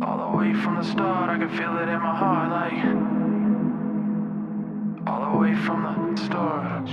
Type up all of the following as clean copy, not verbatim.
All the way from the start, I can feel it in my heart, like all the way from the start.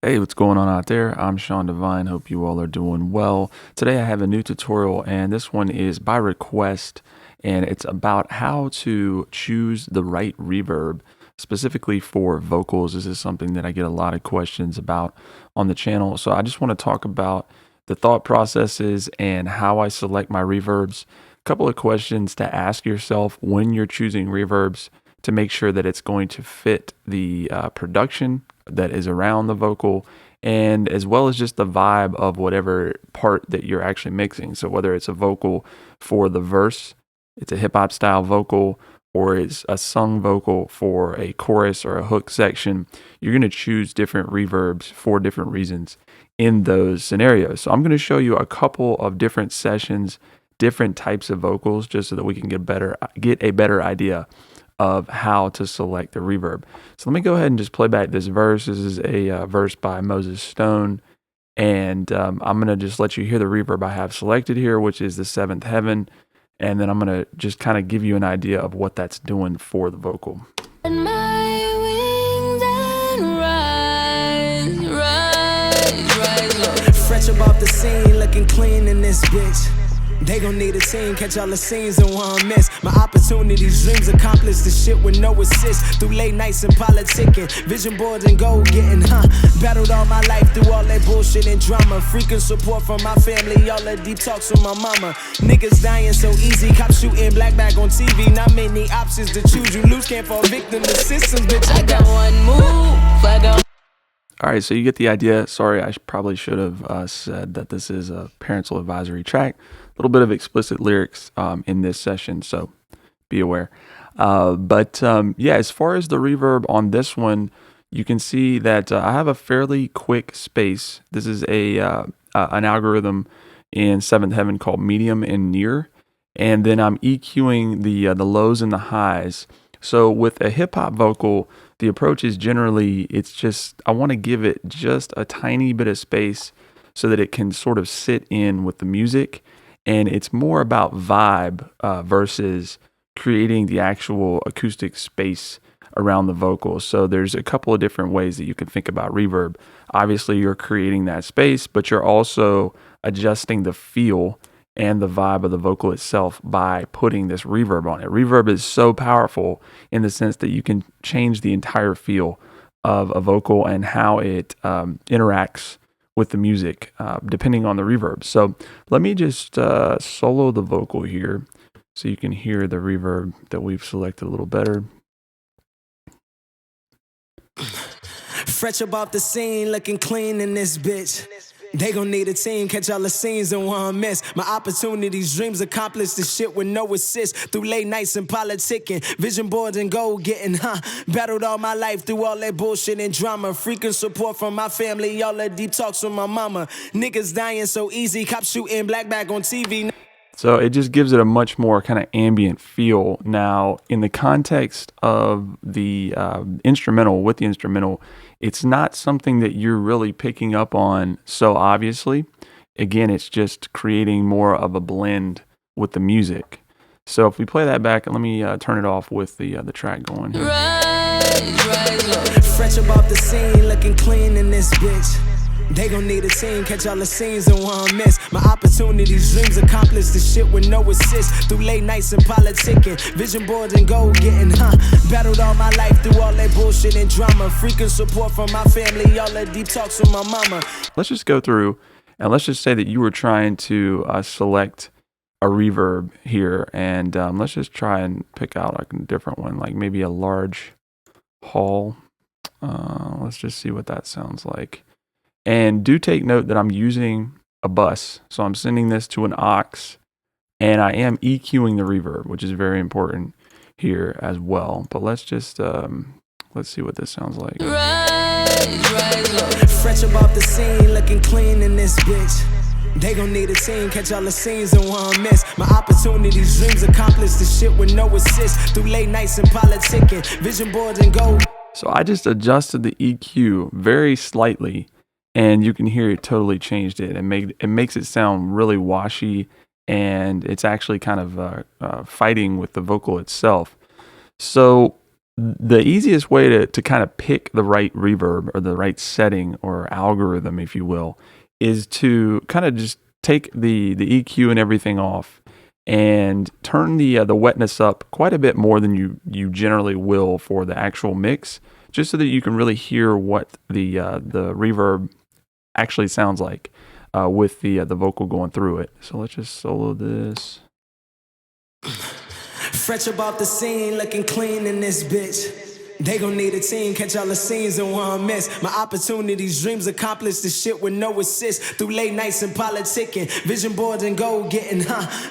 Hey, what's going on out there? I'm Sean Devine. Hope you all are doing well. Today I have a new tutorial, and this one is by request, and it's about how to choose the right reverb, specifically for vocals. This is something that I get a lot of questions about on the channel. So I just want to talk about the thought processes and how I select my reverbs. A couple of questions to ask yourself when you're choosing reverbs to make sure that it's going to fit the production that is around the vocal, and as well as just the vibe of whatever part that you're actually mixing. So whether it's a vocal for the verse, it's a hip hop style vocal, or it's a sung vocal for a chorus or a hook section, you're going to choose different reverbs for different reasons in those scenarios. So I'm going to show you a couple of different sessions, different types of vocals, just so that we can get a better idea of how to select the reverb. So let me go ahead and just play back this verse. This is a verse by Moses Stone, and I'm going to just let you hear the reverb I have selected here, which is the seventh heaven, and then I'm going to just kind of give you an idea of what that's doing for the vocal. And my wings and rise. Fresh above the scene, looking clean in this bitch. They gon' need a team, catch all the scenes in one miss. My opportunities, dreams accomplished, the shit with no assist. Through late nights and politicking, vision boards and goal getting, battled all my life through all that bullshit and drama. Freaking support from my family, all the deep talks with my mama. Niggas dying so easy, cops shooting black bag on TV. Not many options to choose, you lose, can't fall victim to systems, bitch. I got one move, I got. All right, so you get the idea. Sorry, I probably should have said that this is a parental advisory track. A little bit of explicit lyrics in this session, so be aware. Yeah, as far as the reverb on this one, you can see that I have a fairly quick space. This is an algorithm in Seventh Heaven called medium and near, and then I'm EQing the lows and the highs. So with a hip hop vocal, the approach is generally, it's just, I want to give it just a tiny bit of space so that it can sort of sit in with the music. And it's more about vibe versus creating the actual acoustic space around the vocals. So there's a couple of different ways that you can think about reverb. Obviously, you're creating that space, but you're also adjusting the feel and the vibe of the vocal itself by putting this reverb on it. Reverb is so powerful in the sense that you can change the entire feel of a vocal and how it interacts with the music, depending on the reverb. So let me just solo the vocal here so you can hear the reverb that we've selected a little better. Fresh above the scene, looking clean in this bitch. They gon' need a team, catch all the scenes in one miss. My opportunities, dreams accomplished, the shit with no assist. Through late nights and politicking, vision boards and goal getting, battled all my life through all that bullshit and drama. Freaking support from my family, all the deep talks with my mama. Niggas dying so easy, cops shooting black bag on TV. So it just gives it a much more kind of ambient feel. Now, in the context of the instrumental, with the instrumental, it's not something that you're really picking up on so obviously. Again, it's just creating more of a blend with the music. So if we play that back, let me turn it off with the track going. Fresh above the scene, looking clean in this bitch. They gon' need a team, catch all the scenes in one miss. My opportunities, dreams accomplished, the shit with no assist. Through late nights and politicking, vision boards and goal getting, battled all my life through all that bullshit and drama. Freaking support from my family, all the deep talks with my mama. Let's just go through, and let's just say that you were trying to select a reverb here, and let's just try and pick out like a different one, like maybe a large hall. Let's just see what that sounds like. And do take note that I'm using a bus. So I'm sending this to an aux, and I am EQing the reverb, which is very important here as well. But let's just, let's see what this sounds like. Fresh above the scene, looking clean in this bitch. They gon' need a team, catch all the scenes in one miss. My opportunities, dreams accomplished, the shit with no assist. Through late nights and politicking, vision boards and gold. So I just adjusted the EQ very slightly, and you can hear it totally changed it. It makes it sound really washy and it's actually kind of fighting with the vocal itself. So the easiest way to kind of pick the right reverb or the right setting or algorithm, if you will, is to kind of just take the EQ and everything off and turn the wetness up quite a bit more than you generally will for the actual mix, just so that you can really hear what the reverb actually sounds like with the vocal going through it. So let's just solo this. Fresh about the scene, looking clean in this bitch. They gon' need a team, catch all the scenes in one miss. My opportunities, dreams accomplished, the shit with no assist. Through late nights and politicking, vision boards and goal getting,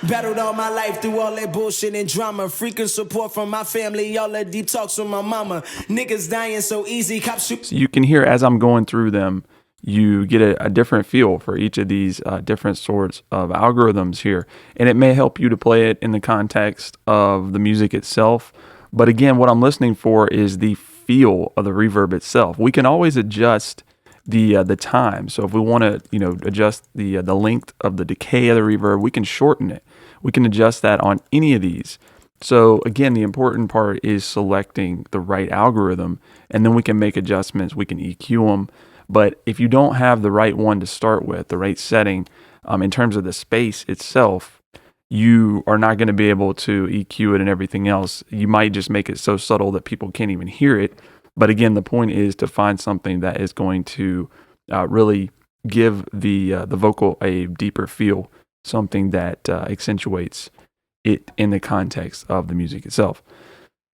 battled all my life through all that bullshit and drama. Freaking support from my family, all the deep talks with my mama. Niggas dying so easy, cops shoot. So you can hear as I'm going through them, you get a different feel for each of these different sorts of algorithms here. And it may help you to play it in the context of the music itself. But again, what I'm listening for is the feel of the reverb itself. We can always adjust the time. So if we want to, adjust the length of the decay of the reverb, we can shorten it. We can adjust that on any of these. So again, the important part is selecting the right algorithm, and then we can make adjustments. We can EQ them. But if you don't have the right one to start with, the right setting, in terms of the space itself, you are not going to be able to EQ it and everything else. You might just make it so subtle that people can't even hear it. But again, the point is to find something that is going to really give the vocal a deeper feel, something that accentuates it in the context of the music itself.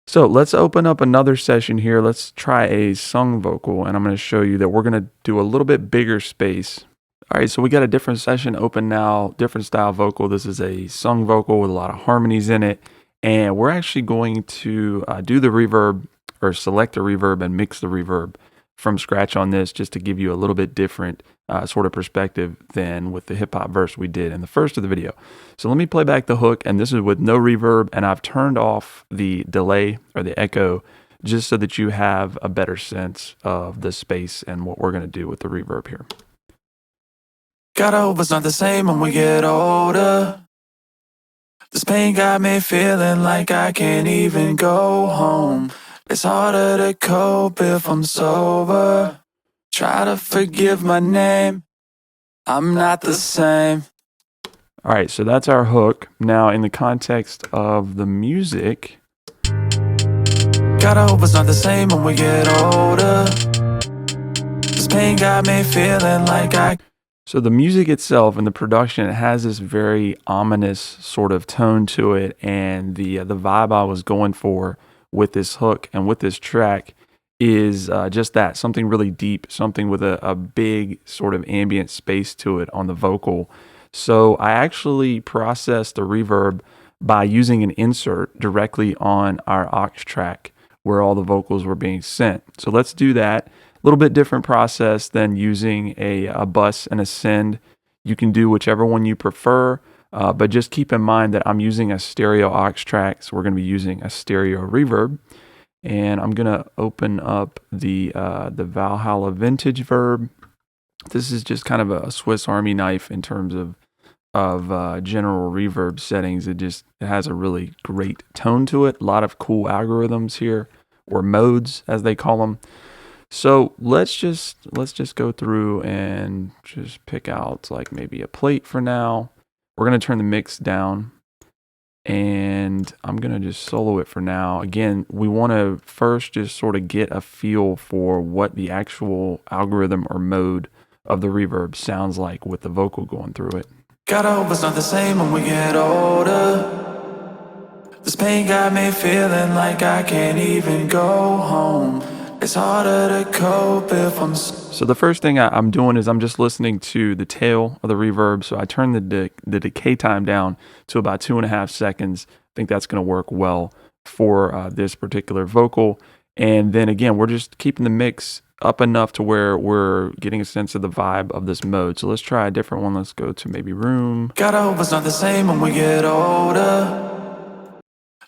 So let's open up another session here. Let's try a sung vocal, and I'm going to show you that we're going to do a little bit bigger space. All right, so we got a different session open now, different style vocal. This is a sung vocal with a lot of harmonies in it, and we're actually going to do the reverb, or select the reverb and mix the reverb from scratch on this, just to give you a little bit different sort of perspective than with the hip hop verse we did in the first of the video. So let me play back the hook, and this is with no reverb, and I've turned off the delay or the echo just so that you have a better sense of the space and what we're going to do with the reverb here. Gotta hope it's not the same when we get older. This pain got me feeling like I can't even go home. It's harder to cope if I'm sober. Try to forgive my name, I'm not the same. All right, so that's our hook. Now, in the context of the music, gotta hope it's not the same when we get older. This pain got me feeling like so the music itself and the production, it has this very ominous sort of tone to it, and the vibe I was going for with this hook and with this track is just that, something really deep, something with a big sort of ambient space to it on the vocal. So I actually processed the reverb by using an insert directly on our aux track where all the vocals were being sent. So let's do that. A little bit different process than using a bus and a send. You can do whichever one you prefer, but just keep in mind that I'm using a stereo aux track, so we're going to be using a stereo reverb. And I'm going to open up the Valhalla Vintage Verb. This is just kind of a Swiss Army knife in terms of general reverb settings. It has a really great tone to it. A lot of cool algorithms here, or modes as they call them. So let's just go through and just pick out like maybe a plate for now. We're going to turn the mix down, and I'm going to just solo it for now. Again, we want to first just sort of get a feel for what the actual algorithm or mode of the reverb sounds like with the vocal going through it. gotta hope it's not the same when we get older. This pain got me feeling like I can't even go home. It's harder to cope if I'm So the first thing I'm doing is I'm just listening to the tail of the reverb. So I turn the decay time down to about 2.5 seconds. I think that's going to work well for this particular vocal. And then again, we're just keeping the mix up enough to where we're getting a sense of the vibe of this mode. So let's try a different one. Let's go to maybe room. gotta hope it's not the same when we get older.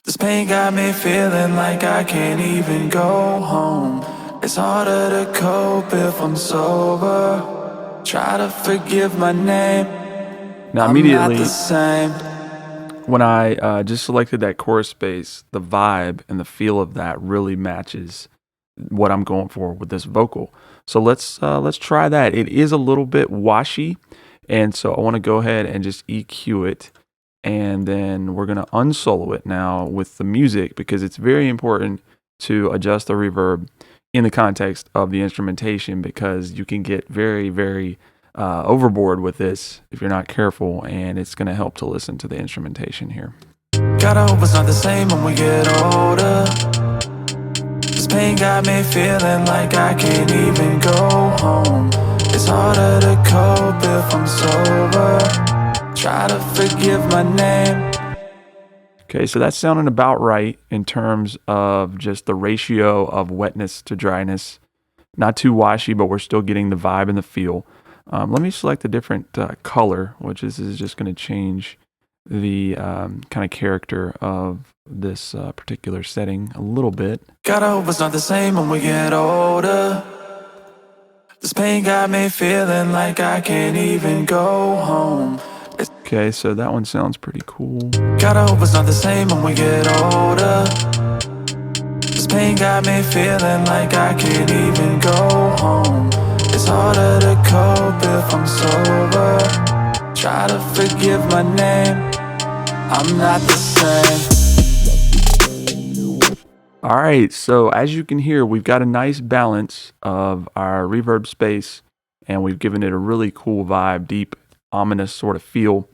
This pain got me feeling like I can't even go home. It's harder to cope if I'm sober. Try to forgive my name. Now I'm not immediately the same. when I just selected that chorus space, the vibe and the feel of that really matches what I'm going for with this vocal. So let's try that. It is a little bit washy, and so I want to go ahead and just EQ it, and then we're gonna unsolo it now with the music, because it's very important to adjust the reverb in the context of the instrumentation, because you can get very, very overboard with this if you're not careful, and it's going to help to listen to the instrumentation here. Gotta hope it's not the same when we get older. This pain got me feeling like I can't even go home. It's harder to cope if I'm sober. Try to forgive my name. Okay, so that's sounding about right in terms of just the ratio of wetness to dryness. Not too washy, but we're still getting the vibe and the feel. Let me select a different color, which is just going to change the kind of character of this particular setting a little bit. Gotta hope it's not the same when we get older. This pain got me feeling like I can't even go home. Okay, so that one sounds pretty cool. Gotta hope it's not the same when we get older. This pain got me feeling like I can't even go home. It's harder to cope if I'm sober. Try to forgive my name. I'm not the same. All right, so as you can hear, we've got a nice balance of our reverb space, and we've given it a really cool vibe, deep, ominous sort of feel.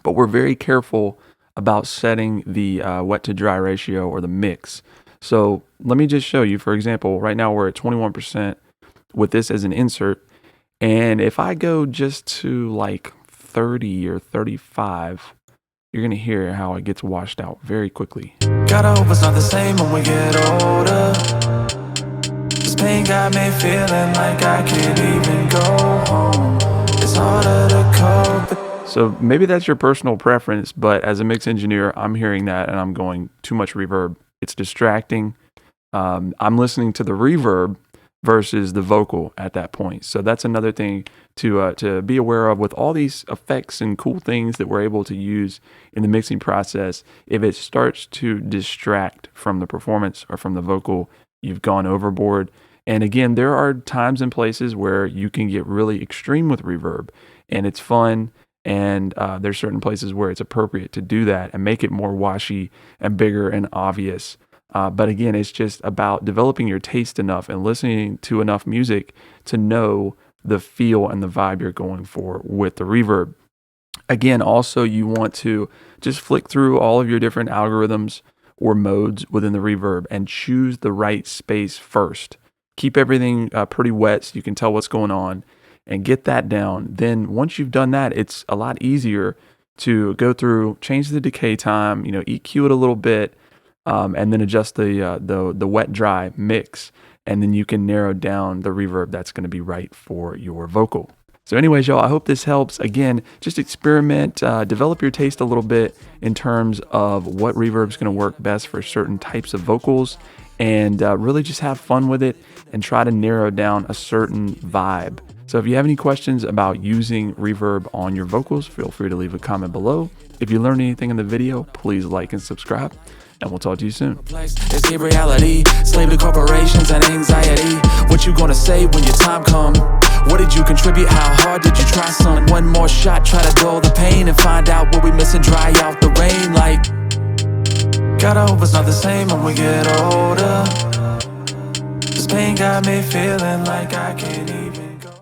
But we're very careful about setting the wet to dry ratio, or the mix. So let me just show you. For example, right now we're at 21% with this as an insert. And if I go just to like 30 or 35, you're going to hear how it gets washed out very quickly. Gotta hope it's not the same when we get older. This pain got me feeling like I can't even go home. It's harder to cope. So maybe that's your personal preference, but as a mix engineer, I'm hearing that and I'm going, too much reverb. It's distracting. I'm listening to the reverb versus the vocal at that point. So that's another thing to be aware of with all these effects and cool things that we're able to use in the mixing process. If it starts to distract from the performance or from the vocal, you've gone overboard. And again, there are times and places where you can get really extreme with reverb, and it's fun. And there's certain places where it's appropriate to do that and make it more washy and bigger and obvious. But again, it's just about developing your taste enough and listening to enough music to know the feel and the vibe you're going for with the reverb. Again, also you want to just flick through all of your different algorithms or modes within the reverb and choose the right space first. Keep everything pretty wet so you can tell what's going on, and get that down. Then once you've done that, it's a lot easier to go through, change the decay time, EQ it a little bit, and then adjust the wet dry mix, and then you can narrow down the reverb that's going to be right for your vocal. So anyways, y'all, I hope this helps. Again, just experiment, develop your taste a little bit in terms of what reverb is going to work best for certain types of vocals, and really just have fun with it and try to narrow down a certain vibe. So if you have any questions about using reverb on your vocals, feel free to leave a comment below. If you learned anything in the video, please like and subscribe, and we'll talk to you soon. Escape reality, slave to corporations and anxiety. What you gonna say when your time come? What did you contribute? How hard did you try, son? One more shot, try to dull the pain and find out what we miss and dry out the rain. Like, gotta hope it's not the same when we get older. This pain got me feeling like I can't even